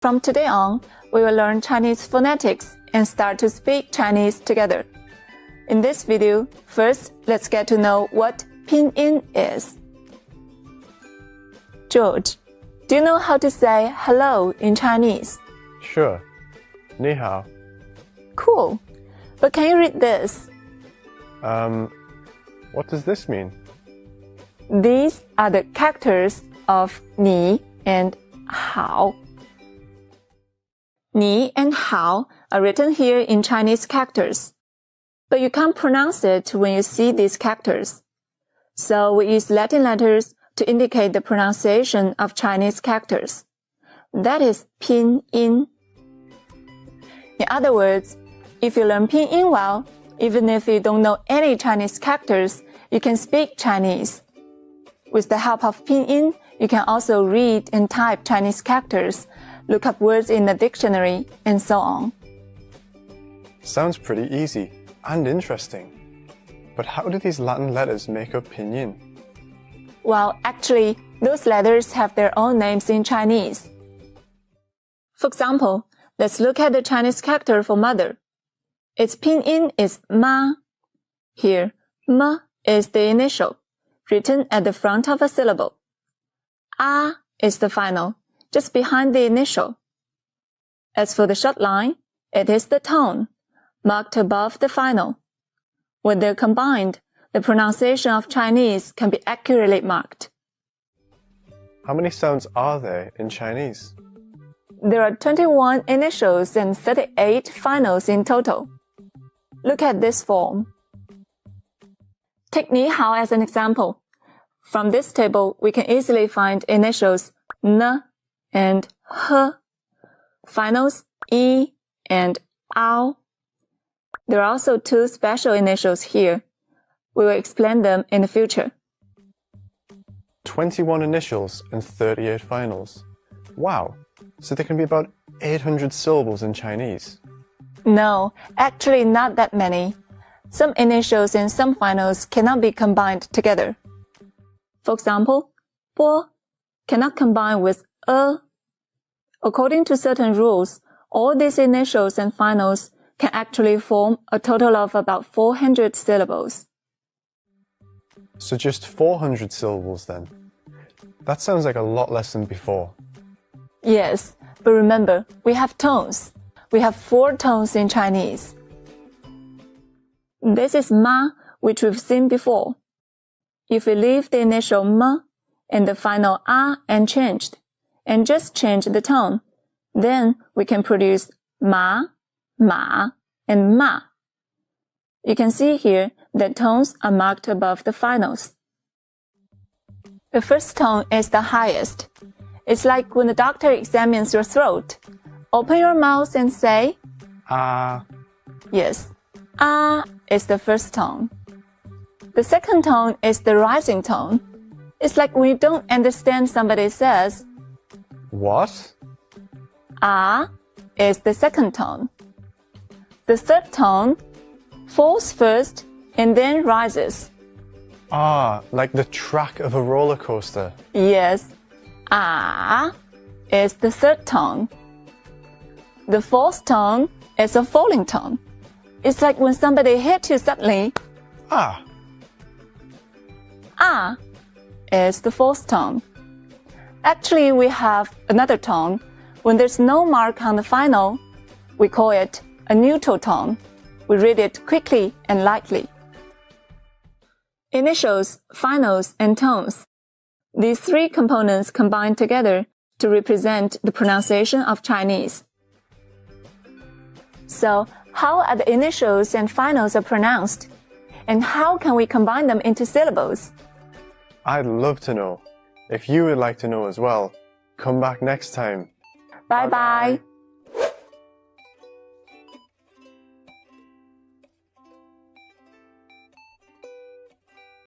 From today on, we will learn Chinese phonetics and start to speak Chinese together. In this video, first, let's get to know what Pinyin is. George, do you know how to say hello in Chinese? Sure. 你好. Cool. But can you read this? What does this mean? These are the characters of 你 and 好. 你 and 好 are written here in Chinese characters, but you can't pronounce it when you see these characters. So we use Latin letters to indicate the pronunciation of Chinese characters. That is Pinyin. In other words, if you learn Pinyin well, even if you don't know any Chinese characters, you can speak Chinese. With the help of Pinyin, you can also read and type Chinese characters, look up words in the dictionary, and so on. Sounds pretty easy and interesting. But how do these Latin letters make up Pinyin? Well, actually, those letters have their own names in Chinese. For example, let's look at the Chinese character for mother. Its pinyin is ma. Here, ma is the initial, written at the front of a syllable. A is the final, just behind the initial. As for the short line, it is the tone, marked above the final. When they're combined, the pronunciation of Chinese can be accurately marked. How many sounds are there in Chinese? There are 21 initials and 38 finals in total. Look at this form. Take 你好 as an example. From this table, we can easily find initials n and h, finals i and ao. There are also two special initials here. We will explain them in the future. 21 initials and 38 finals. Wow! So there can be about 800 syllables in Chinese. No, actually not that many. Some initials and some finals cannot be combined together. For example, 波 cannot combine with a. According to certain rules, all these initials and finals can actually form a total of about 400 syllables. So just 400 syllables then? That sounds like a lot less than before. Yes, but remember, we have tones. We have 4 tones in Chinese. This is ma, which we've seen before. If we leave the initial ma and the final a unchanged, and just change the tone, then we can produce ma, ma, and ma. You can see here that tones are marked above the finals. The first tone is the highest. It's like when the doctor examines your throat. Open your mouth and say, Ah. Yes, ah is the first tone. The second tone is the rising tone. It's like when you don't understand somebody says. What? Ah is the second tone. The third tone falls first and then rises. Ah, like the track of a roller coaster. Yes, ah is the third tone. The fourth tone is a falling tone. It's like when somebody hits you suddenly. Ah. Ah is the fourth tone. Actually, we have another tone. When there's no mark on the final, we call it a neutral tone. We read it quickly and lightly. Initials, finals, and tones. These 3 components combine together to represent the pronunciation of Chinese. So, how are the initials and finals are pronounced? And how can we combine them into syllables? I'd love to know. If you would like to know as well, come back next time. Bye-bye.